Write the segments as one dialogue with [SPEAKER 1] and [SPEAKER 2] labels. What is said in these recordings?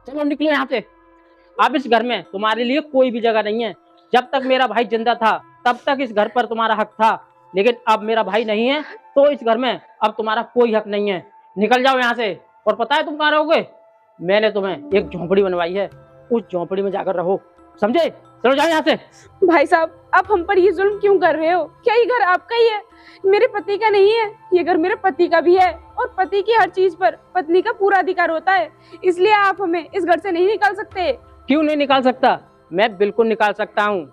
[SPEAKER 1] चलो निकलो यहाँ से। अब इस घर में तुम्हारे लिए कोई भी जगह नहीं है। जब तक मेरा भाई जिंदा था तब तक इस घर पर तुम्हारा हक था, लेकिन अब मेरा भाई नहीं है तो इस घर में अब तुम्हारा कोई हक नहीं है। निकल जाओ यहाँ से। और पता है तुम कहाँ रहोगे? मैंने तुम्हें एक झोंपड़ी बनवाई है, उस झोंपड़ी में जाकर रहो, समझे? चलो जाओ यहाँ से।
[SPEAKER 2] भाई साहब, आप हम पर ये जुल्म क्यों कर रहे हो? क्या ये घर आपका ही है, मेरे पति का नहीं है? ये घर मेरे पति का भी है और पति की हर चीज पर पत्नी का पूरा अधिकार होता है, इसलिए आप हमें इस घर से नहीं निकाल सकते।
[SPEAKER 1] क्यों नहीं निकाल सकता? मैं बिल्कुल निकाल सकता हूँ,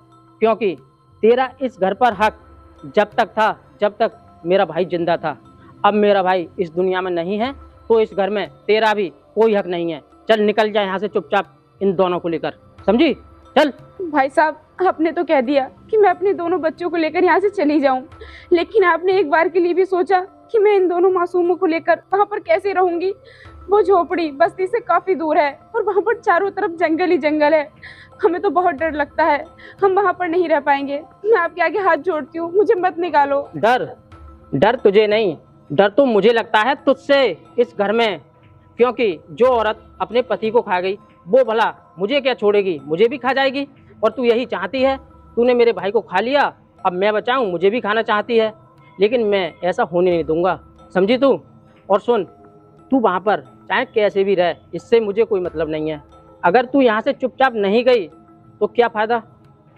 [SPEAKER 1] क्योंकि तेरा इस घर पर हक जब तक था जब तक मेरा भाई जिंदा था। अब मेरा भाई इस दुनिया में नहीं है तो इस घर में तेरा भी कोई हक नहीं है। चल निकल जा यहाँ से चुपचाप, इन दोनों को लेकर, समझी? चल।
[SPEAKER 2] भाई साहब, आपने तो कह दिया कि मैं अपने दोनों बच्चों को लेकर यहाँ से चली जाऊं, लेकिन आपने एक बार के लिए भी सोचा कि मैं इन दोनों मासूमों को लेकर वहाँ पर कैसे रहूंगी? वो झोपड़ी बस्ती से काफी दूर है और वहाँ पर चारों तरफ जंगल ही जंगल है। हमें तो बहुत डर लगता है, हम वहाँ पर नहीं रह पाएंगे। मैं आपके आगे हाथ जोड़ती हूँ, मुझे मत निकालो।
[SPEAKER 1] डर? डर तुझे नहीं, डर तो मुझे लगता है तुझसे इस घर में, क्योंकि जो औरत अपने पति को खा गई वो भला मुझे क्या छोड़ेगी? मुझे भी खा जाएगी। और तू यही चाहती है, तूने मेरे भाई को खा लिया, अब मैं बचाऊं, मुझे भी खाना चाहती है, लेकिन मैं ऐसा होने नहीं दूंगा, समझी तू? और सुन, तू वहाँ पर चाहे कैसे भी रह, इससे मुझे कोई मतलब नहीं है। अगर तू यहाँ से चुपचाप नहीं गई तो क्या फ़ायदा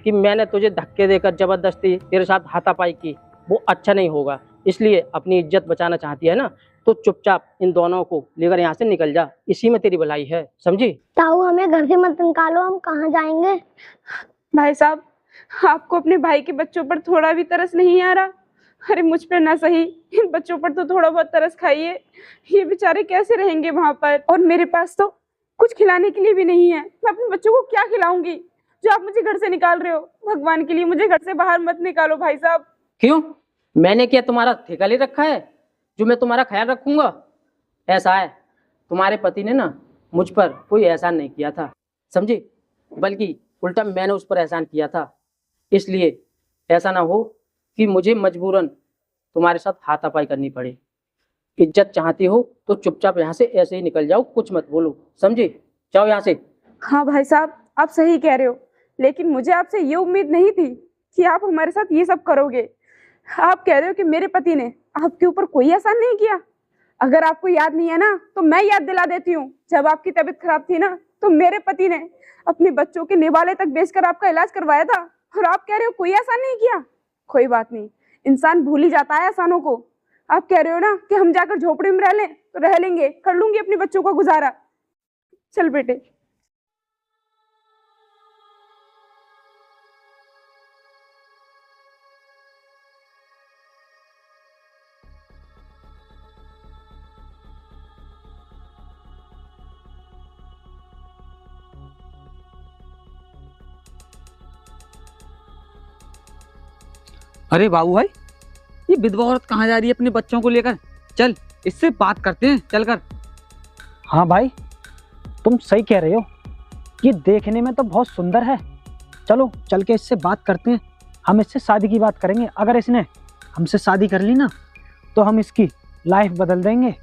[SPEAKER 1] कि मैंने तुझे धक्के देकर ज़बरदस्ती तेरे साथ हाथापाई की, वो अच्छा नहीं होगा। इसलिए अपनी इज्जत बचाना चाहती है ना, तो चुपचाप इन दोनों को लेकर यहाँ से निकल जा, इसी में तेरी भलाई है, समझी?
[SPEAKER 3] ताऊ, हमें घर से मत निकालो, हम कहाँ जाएंगे?
[SPEAKER 2] भाई साहब, आपको अपने भाई के बच्चों पर थोड़ा भी तरस नहीं आ रहा? अरे मुझ पर ना सही, इन बच्चों पर तो थोड़ा बहुत तरस खाइए। ये बेचारे कैसे रहेंगे वहां पर? और मेरे पास तो कुछ खिलाने के लिए भी नहीं है। मैं अपने बच्चों को क्या खिलाऊंगी जो आप मुझे घर से निकाल रहे हो? भगवान के लिए मुझे घर से बाहर मत निकालो भाई साहब।
[SPEAKER 1] क्यों? मैंने क्या तुम्हारा ठेका ले रखा है जो मैं तुम्हारा ख्याल रखूंगा? ऐसा है, तुम्हारे पति ने ना मुझ पर कोई एहसान नहीं किया था, समझी? बल्कि उल्टा मैंने उस पर एहसान किया था। इसलिए ऐसा ना हो कि मुझे मजबूरन तुम्हारे साथ हाथापाई करनी पड़े। इज्जत चाहती हो तो चुपचाप यहाँ से ऐसे ही निकल जाओ, कुछ मत बोलो, समझी? जाओ यहाँ से।
[SPEAKER 2] हाँ भाई साहब, आप सही कह रहे हो, लेकिन मुझे आपसे ये उम्मीद नहीं थी कि आप हमारे साथ ये सब करोगे। आप कह रहे हो कि मेरे पति ने आपके ऊपर कोई एहसान नहीं किया। अगर आपको याद नहीं है ना तो मैं याद दिला देती हूँ। जब आपकी तबीयत खराब थी ना तो मेरे पति ने अपने बच्चों के निवाले तक बेचकर आपका इलाज करवाया था, और आप कह रहे हो कोई एहसान नहीं किया। कोई बात नहीं, इंसान भूल ही जाता है एहसानों को। आप कह रहे हो ना कि हम जाकर झोपड़ी में रह लें, तो रह लेंगे, कर लूंगी अपने बच्चों का गुजारा। चल बेटे।
[SPEAKER 4] अरे बाबू भाई, ये विधवा औरत कहाँ जा रही है अपने बच्चों को लेकर? चल इससे बात करते हैं चलकर।
[SPEAKER 5] हाँ भाई, तुम सही कह रहे हो, ये देखने में तो बहुत सुंदर है। चलो चल के इससे बात करते हैं, हम इससे शादी की बात करेंगे। अगर इसने हमसे शादी कर ली ना तो हम इसकी लाइफ बदल देंगे।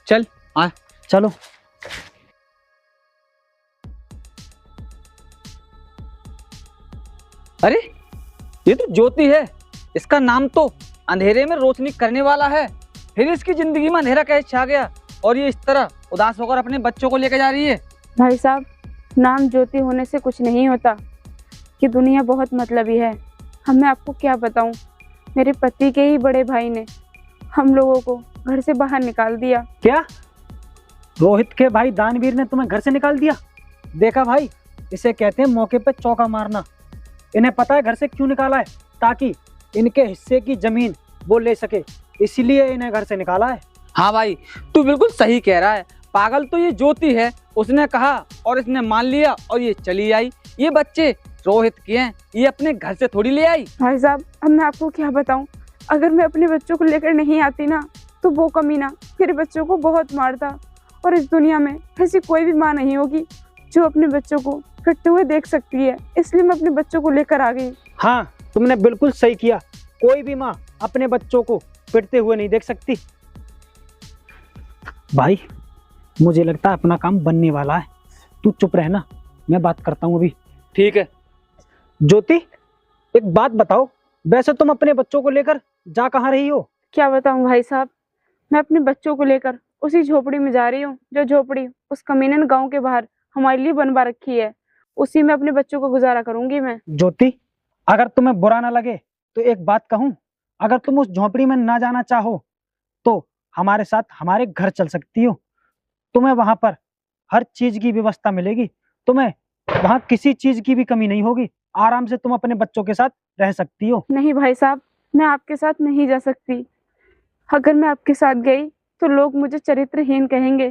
[SPEAKER 4] चल आ।
[SPEAKER 5] चलो।
[SPEAKER 4] अरे ये तो ज्योति है, इसका नाम तो अंधेरे में रोशनी करने वाला है। फिर इसकी जिंदगी में अंधेरा कैसे छा गया और ये इस तरह उदास होकर अपने बच्चों को लेकर जा रही है?
[SPEAKER 2] भाई साहब, नाम ज्योति होने से कुछ नहीं होता। कि दुनिया बहुत मतलबी है। मैं आपको क्या बताऊं, मेरे पति के ही बड़े भाई ने हम लोगों को घर से बाहर निकाल दिया।
[SPEAKER 5] क्या? रोहित के भाई दानवीर ने तुम्हें घर से निकाल दिया? देखा भाई, इसे कहते हैं मौके पे चौका मारना। इन्हें पता है घर से क्यों निकाला है, ताकि इनके हिस्से की जमीन वो ले सके, इसलिए इन्हें घर से निकाला है।
[SPEAKER 4] हाँ भाई, तू बिल्कुल सही कह रहा है। पागल तो ये ज्योति है, उसने कहा और इसने मान लिया और ये चली आई। ये बच्चे रोहित के हैं, ये अपने घर से थोड़ी ले आई।
[SPEAKER 2] भाई साहब, अब मैं आपको क्या बताऊं, अगर मैं अपने बच्चों को लेकर नहीं आती ना तो वो कमीना मेरे बच्चों को बहुत मारता। और इस दुनिया में ऐसी कोई भी माँ नहीं होगी जो अपने बच्चों को पिटते हुए देख सकती है, इसलिए मैं अपने बच्चों को लेकर आ गई।
[SPEAKER 5] हाँ, तुमने बिल्कुल सही किया। कोई भी माँ अपने बच्चों को पिटते हुए नहीं देख सकती। भाई, मुझे लगता है अपना काम बनने वाला है। तू चुप रहना, मैं बात करता हूँ अभी।
[SPEAKER 4] ठीक है।
[SPEAKER 5] ज्योति, एक बात बताओ, वैसे तुम अपने बच्चों को लेकर जा कहाँ रही हो?
[SPEAKER 2] क्या बताऊं भाई साहब, मैं अपने बच्चों को लेकर उसी झोपड़ी में जा रही हूँ जो झोपड़ी उस कमीनन गांव के बाहर हमारे लिए बनवा रखी है। उसी में अपने बच्चों को गुजारा करूंगी मैं।
[SPEAKER 5] ज्योति, अगर तुम्हें बुरा ना लगे तो एक बात कहूँ, अगर तुम उस झोपड़ी में ना जाना चाहो तो हमारे साथ हमारे घर चल सकती हो। तुम्हें वहां पर हर चीज की व्यवस्था मिलेगी, तुम्हें वहां किसी चीज की भी कमी नहीं होगी। आराम से तुम अपने बच्चों के साथ रह सकती हो।
[SPEAKER 2] नहीं भाई साहब, मैं आपके साथ नहीं जा सकती। अगर मैं आपके साथ गई तो लोग मुझे चरित्रहीन कहेंगे,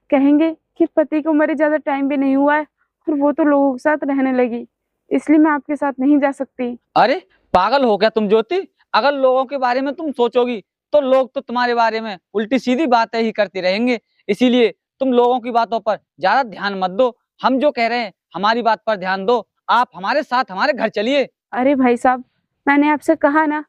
[SPEAKER 2] कहेंगे कि पति को मरे ज्यादा टाइम भी नहीं हुआ है और वो तो लोगों के साथ रहने लगी। इसलिए मैं आपके साथ नहीं जा सकती।
[SPEAKER 4] अरे पागल हो क्या तुम ज्योति? अगर लोगों के बारे में तुम सोचोगी तो लोग तो तुम्हारे बारे में उल्टी सीधी बातें ही करते रहेंगे। इसीलिए तुम लोगों की बातों पर ज्यादा ध्यान मत दो। हम जो कह रहे हैं हमारी बात पर ध्यान दो। आप हमारे साथ हमारे घर चलिए।
[SPEAKER 2] अरे भाई साहब, मैंने आपसे कहा ना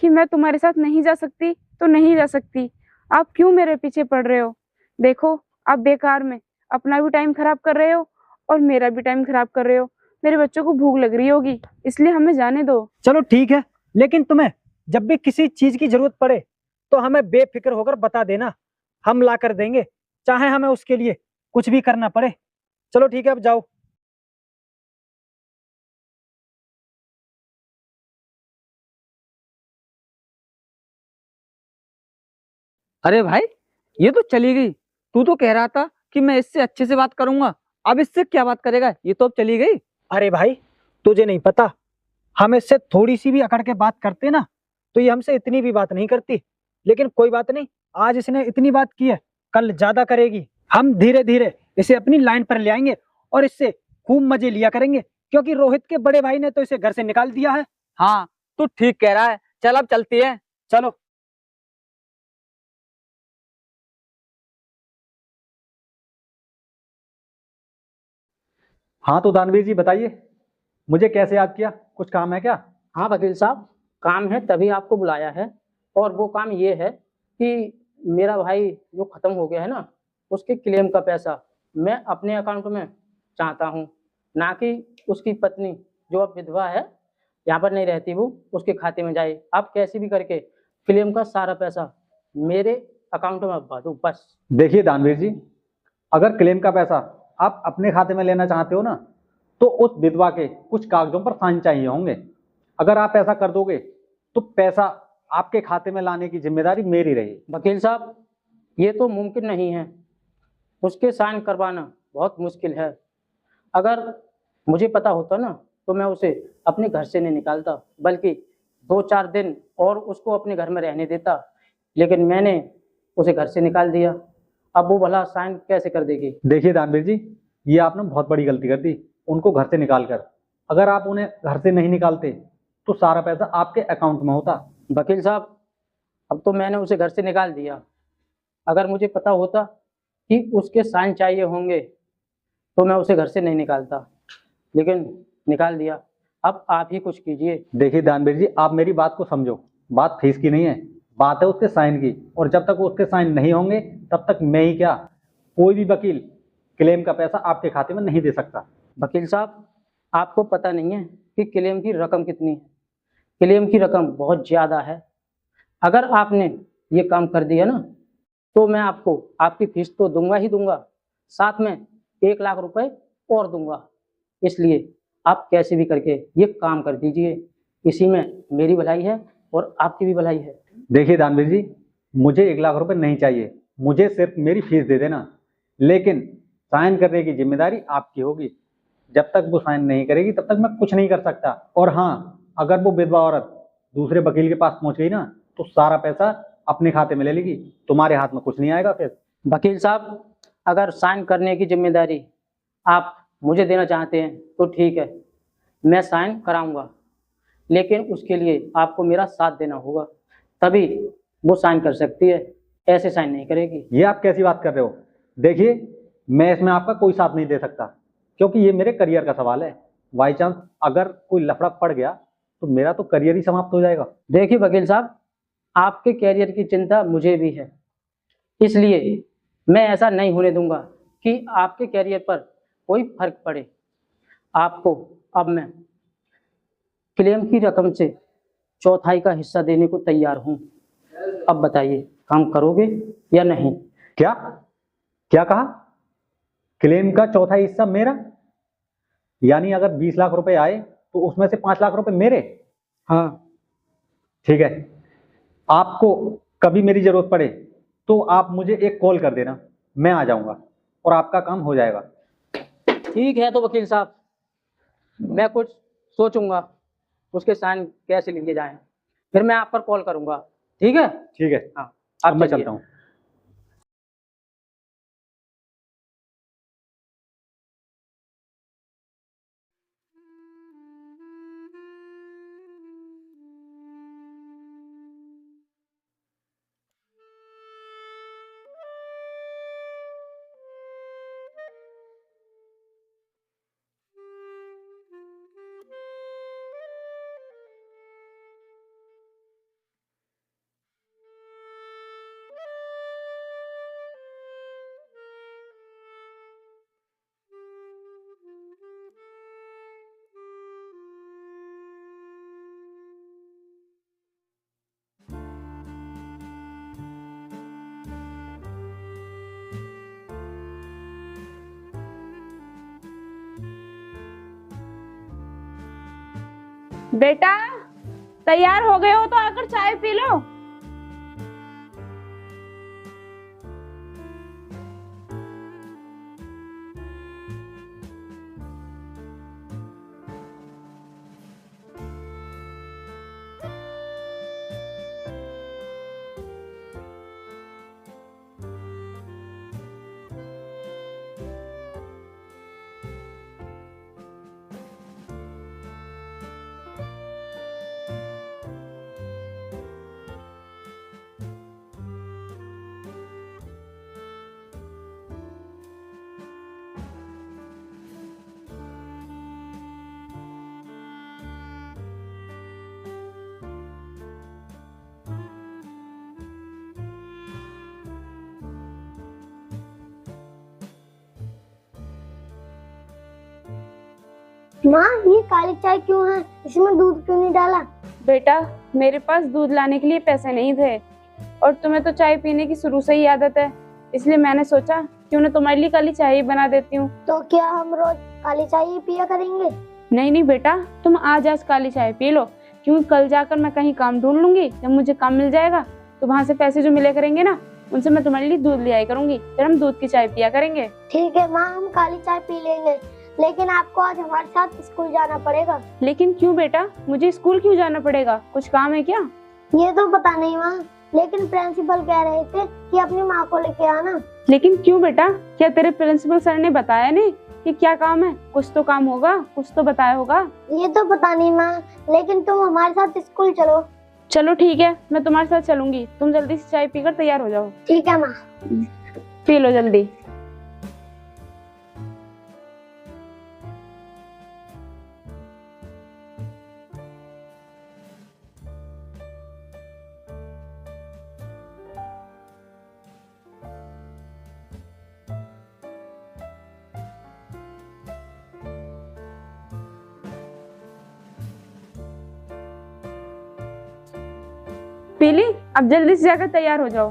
[SPEAKER 2] कि मैं तुम्हारे साथ नहीं जा सकती तो नहीं जा सकती। आप क्यों मेरे पीछे पड़ रहे हो? देखो, आप बेकार में अपना भी टाइम खराब कर रहे हो और मेरा भी टाइम खराब कर रहे हो। मेरे बच्चों को भूख लग रही होगी, इसलिए हमें जाने दो।
[SPEAKER 5] चलो ठीक है, लेकिन तुम्हें जब भी किसी चीज की जरूरत पड़े तो हमें बेफिक्र होकर बता देना, हम ला कर देंगे, चाहे हमें उसके लिए कुछ भी करना पड़े। चलो ठीक है, अब जाओ।
[SPEAKER 4] अरे भाई, ये तो चली गई। तू तो कह रहा था कि मैं इससे अच्छे से बात करूंगा, अब इससे क्या बात करेगा? ये तो अब चली गई।
[SPEAKER 5] अरे भाई, तुझे नहीं पता, हम इससे थोड़ी सी भी अकड़ के बात करते ना तो ये हमसे इतनी भी बात नहीं करती। लेकिन कोई बात नहीं, आज इसने इतनी बात की है, कल ज्यादा करेगी। हम धीरे धीरे इसे अपनी लाइन पर ले आएंगे और इससे खूब मजे लिया करेंगे, क्योंकि रोहित के बड़े भाई ने तो इसे घर से निकाल दिया है।
[SPEAKER 4] हाँ, तू ठीक कह रहा है। चल अब चलती है।
[SPEAKER 5] चलो।
[SPEAKER 6] हाँ तो दानवीर जी बताइए, मुझे कैसे याद किया? कुछ काम है क्या?
[SPEAKER 1] हाँ वकील साहब, काम है तभी आपको बुलाया है। और वो काम ये है कि मेरा भाई जो ख़त्म हो गया है ना, उसके क्लेम का पैसा मैं अपने अकाउंट में चाहता हूँ, ना कि उसकी पत्नी जो अब विधवा है, यहाँ पर नहीं रहती, वो उसके खाते में जाए। आप कैसे भी करके क्लेम का सारा पैसा मेरे अकाउंट में भर दो बस।
[SPEAKER 6] देखिए दानवीर जी, अगर क्लेम का पैसा आप अपने खाते में लेना चाहते हो ना, तो उस विधवा के कुछ कागजों पर साइन चाहिए होंगे। अगर आप ऐसा कर दोगे तो पैसा आपके खाते में लाने की जिम्मेदारी मेरी रहेगी।
[SPEAKER 1] वकील साहब, ये तो मुमकिन नहीं है, उसके साइन करवाना बहुत मुश्किल है। अगर मुझे पता होता ना तो मैं उसे अपने घर से नहीं निकालता, बल्कि 2-4 दिन और उसको अपने घर में रहने देता। लेकिन मैंने उसे घर से निकाल दिया, अब वो भला साइन कैसे कर देगी?
[SPEAKER 6] देखिए दानवीर जी, ये आपने बहुत बड़ी गलती कर दी उनको घर से निकाल कर। अगर आप उन्हें घर से नहीं निकालते तो सारा पैसा आपके अकाउंट में होता।
[SPEAKER 1] वकील साहब, अब तो मैंने उसे घर से निकाल दिया। अगर मुझे पता होता कि उसके साइन चाहिए होंगे तो मैं उसे घर से नहीं निकालता, लेकिन निकाल दिया। अब आप ही कुछ कीजिए।
[SPEAKER 6] देखिए दानवीर जी, आप मेरी बात को समझो, बात फीस की नहीं है, बात है उसके साइन की। और जब तक उसके साइन नहीं होंगे तब तक मैं ही क्या, कोई भी वकील क्लेम का पैसा आपके खाते में नहीं दे सकता।
[SPEAKER 1] वकील साहब, आपको पता नहीं है कि क्लेम की रकम कितनी है। क्लेम की रकम बहुत ज़्यादा है। अगर आपने ये काम कर दिया ना तो मैं आपको आपकी फीस तो दूंगा ही दूंगा, साथ में 1 लाख रुपए और दूंगा। इसलिए आप कैसे भी करके ये काम कर दीजिए, इसी में मेरी भलाई है और आपकी भी भलाई है।
[SPEAKER 6] देखिए दानवीर जी, मुझे 1 लाख रुपए नहीं चाहिए, मुझे सिर्फ मेरी फीस दे देना। लेकिन साइन करने की जिम्मेदारी आपकी होगी। जब तक वो साइन नहीं करेगी तब तक मैं कुछ नहीं कर सकता। और हाँ, अगर वो विधवा औरत दूसरे वकील के पास पहुंच गई ना तो सारा पैसा अपने खाते में ले लेगी, तुम्हारे हाथ में कुछ नहीं आएगा फिर।
[SPEAKER 1] वकील साहब, अगर साइन करने की जिम्मेदारी आप मुझे देना चाहते हैं तो ठीक है, मैं साइन कराऊंगा, लेकिन उसके लिए आपको मेरा साथ देना होगा, तभी वो साइन कर सकती है, ऐसे साइन नहीं करेगी।
[SPEAKER 6] ये आप कैसी बात कर रहे हो? देखिए, मैं इसमें आपका कोई साथ नहीं दे सकता, क्योंकि ये मेरे करियर का सवाल है। बाई चांस अगर कोई लफड़ा पड़ गया तो मेरा तो करियर ही समाप्त हो जाएगा।
[SPEAKER 1] देखिए वकील साहब, आपके कैरियर की चिंता मुझे भी है, इसलिए मैं ऐसा नहीं होने दूंगा कि आपके कैरियर पर कोई फर्क पड़े। आपको अब मैं क्लेम की रकम से चौथाई का हिस्सा देने को तैयार हूँ। अब बताइए काम करोगे या नहीं?
[SPEAKER 6] क्या क्या कहा? क्लेम का चौथा हिस्सा मेरा? यानी अगर 20 लाख रुपए आए तो उसमें से 5 लाख रुपए मेरे?
[SPEAKER 1] हाँ।
[SPEAKER 6] ठीक है, आपको कभी मेरी जरूरत पड़े तो आप मुझे एक कॉल कर देना, मैं आ जाऊंगा और आपका काम हो जाएगा।
[SPEAKER 1] ठीक है तो वकील साहब, मैं कुछ सोचूंगा उसके साइन कैसे लिए जाएं, फिर मैं आप पर कॉल करूंगा। ठीक है?
[SPEAKER 6] ठीक है,
[SPEAKER 1] हाँ,
[SPEAKER 6] अब मैं
[SPEAKER 1] चलिए।
[SPEAKER 6] चलता हूँ।
[SPEAKER 2] बेटा तैयार हो गए हो तो आकर चाय पी लो।
[SPEAKER 3] माँ ये काली चाय क्यों है, इसमें दूध क्यों नहीं डाला?
[SPEAKER 2] बेटा मेरे पास दूध लाने के लिए पैसे नहीं थे और तुम्हें तो चाय पीने की शुरू से ही आदत है, इसलिए मैंने सोचा क्यों ना तुम्हारे लिए काली चाय ही बना देती हूँ।
[SPEAKER 3] तो क्या हम रोज काली चाय ही पिया करेंगे?
[SPEAKER 2] नहीं नहीं बेटा, तुम आज काली चाय पी लो, क्योंकि कल जाकर मैं कहीं काम ढूंढ लूंगी। जब मुझे काम मिल जाएगा तो वहाँ से पैसे जो मिले करेंगे ना, उनसे मैं तुम्हारे लिए दूध ले आया करूंगी, फिर हम दूध की चाय पिया करेंगे।
[SPEAKER 3] ठीक है माँ, हम काली चाय पी लेंगे, लेकिन आपको आज हमारे साथ स्कूल जाना पड़ेगा।
[SPEAKER 2] लेकिन क्यों बेटा, मुझे स्कूल क्यों जाना पड़ेगा? कुछ काम है क्या?
[SPEAKER 3] ये तो पता नहीं माँ, लेकिन प्रिंसिपल कह रहे थे कि अपनी माँ को लेके आना।
[SPEAKER 2] लेकिन क्यों बेटा, क्या तेरे प्रिंसिपल सर ने बताया नहीं कि क्या काम है? कुछ तो काम होगा, कुछ तो बताया होगा।
[SPEAKER 3] ये तो पता नहीं माँ, लेकिन तुम हमारे साथ स्कूल चलो।
[SPEAKER 2] चलो ठीक है, मैं तुम्हारे साथ चलूंगी, तुम जल्दी से चाय पीकर तैयार हो जाओ।
[SPEAKER 3] ठीक है माँ।
[SPEAKER 2] पी लो जल्दी। पी ली? अब जल्दी से जाकर तैयार हो जाओ।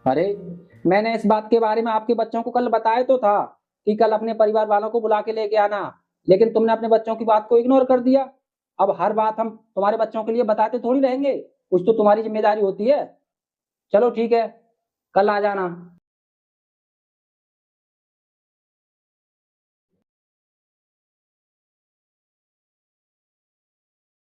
[SPEAKER 1] अरे मैंने इस बात के बारे में आपके बच्चों को कल बताया तो था कि कल अपने परिवार वालों को बुला के लेके आना, लेकिन तुमने अपने बच्चों की बात को इग्नोर कर दिया। अब हर बात हम तुम्हारे बच्चों के लिए बताते थोड़ी रहेंगे, कुछ तो तुम्हारी जिम्मेदारी होती है। चलो ठीक है, कल आ जाना।